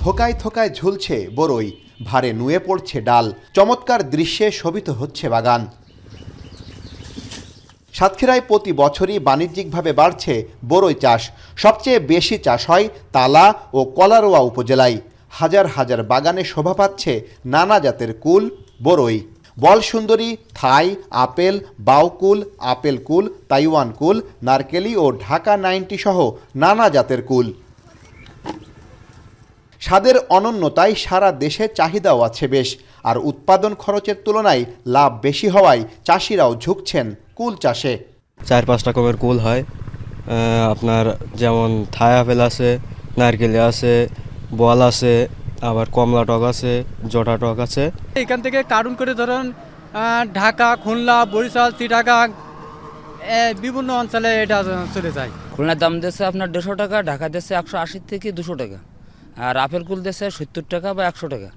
থোকায় থোকায় ঝুলছে বরই, ভারে নুয়ে পড়ছে ডাল, চমৎকার দৃশ্যে শোভিত হচ্ছে বাগান। সাতক্ষীরায় প্রতি বছরই বাণিজ্যিকভাবে বাড়ছে বরই চাষ। সবচেয়ে বেশি চাষ হয় তালা ও কলারোয়া উপজেলায়। হাজার হাজার বাগানে শোভা পাচ্ছে নানা জাতের কুল বরই। বল সুন্দরী, থাই, আপেল, বাউকুল, আপেল কুল, তাইওয়ান কুল, নারকেলি ও ঢাকা 90 সহ নানা জাতের কুল। স্বাদের অনন্যতায় সারা দেশে চাহিদাও আছে বেশ, আর উৎপাদন খরচের তুলনায় লাভ বেশি হওয়ায় চাষিরাও ঝুঁকছেন কুল চাষে। 4-5 রকমের কুল হয়, আপনার যেমন থাই আপেল আছে, নারকেলি আছে, বল আছে, আবার কমলা টক আছে, জটা টক আছে। এখান থেকে কার্টুন করে ধরুন ঢাকা, খুলনা, বরিশাল, চিটাগাং বিভিন্ন অঞ্চলে এটা চলে যায়। খুলনার দাম দিচ্ছে আপনার 150 টাকা, ঢাকা দিচ্ছে 180 থেকে 200 টাকা, আর আপেল কুল দিচ্ছে 70 টাকা বা 100 টাকা,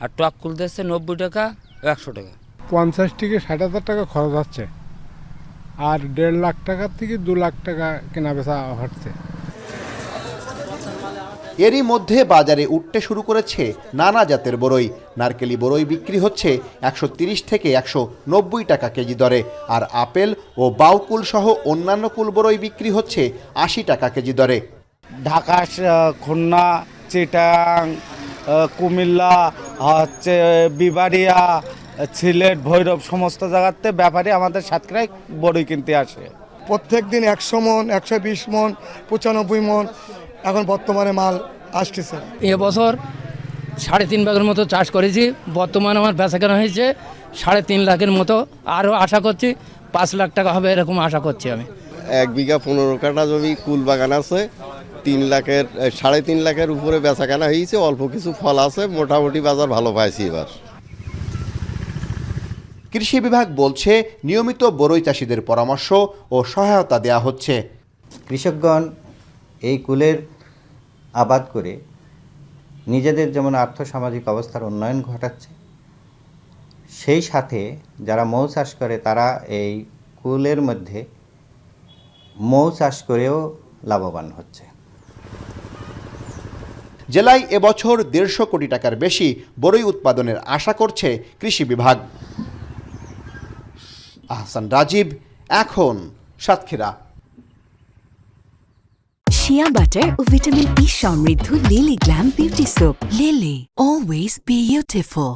আর টক কুল দিচ্ছে 90 টাকা, 100 টাকা। 50 থেকে 60,000 টাকা খরচ হচ্ছে, আর 1.5 লাখ টাকার থেকে 2 লাখ টাকা কেনা বেচা হচ্ছে। এরই মধ্যে বাজারে উঠতে শুরু করেছে নানা জাতের বরই। নারকেলি বরই বিক্রি হচ্ছে 130 থেকে 190 টাকা কেজি দরে, আর আপেল ও বাউকুল সহ অন্যান্য কুল বরই বিক্রি হচ্ছে 80 টাকা কেজি দরে। ঢাকা, খুলনা, চিটাং, কুমিল্লা, হচ্ছে বিবাড়িয়া, সিলেট, ভৈরব সমস্ত জায়গাতে ব্যাপারী আমাদের সাতক্ষীরায় বড়ই কিনতে আসে। প্রত্যেক দিন 100 মন, 120 মন, 95 মন এখন বর্তমানে মাল আসতেছে। এবছর 3.5 ভাগের মতো চাষ করেছি। বর্তমানে আমার বেচাকেনা হয়েছে 3.5 লাখের মতো। আরও আশা করছি 5 লাখ টাকা হবে, এরকম আশা করছি আমি। 1 বিঘা 15 কাঠা জমি কুল বাগান আছে। 3.5 লাখের উপরে বেচাকেনা হয়েছে। অল্প কিছু ফল আছে, মোটামুটি বাজার ভালো পাইছি এবার। কৃষি বিভাগ বলছে নিয়মিত বরই চাষিদের পরামর্শ ও সহায়তা দেওয়া হচ্ছে। কৃষকগণ এই কুলের আবাদ করে নিজেদের যেমন আর্থসামাজিক অবস্থার উন্নয়ন ঘটাচ্ছে, সেই সাথে যারা মৌ চাষ করে তারা এই কুলের মধ্যে মৌ চাষ করেও লাভবান হচ্ছে। জেলায় এবছর 150 কোটি টাকার বেশি বরই উৎপাদনের আশা করছে কৃষি বিভাগ। আহসান রাজীব, এখন সাতক্ষীরা। শিয়া বাটার ও ভিটামিন ই সমৃদ্ধ lily glam beauty soap. Lily, always beautiful.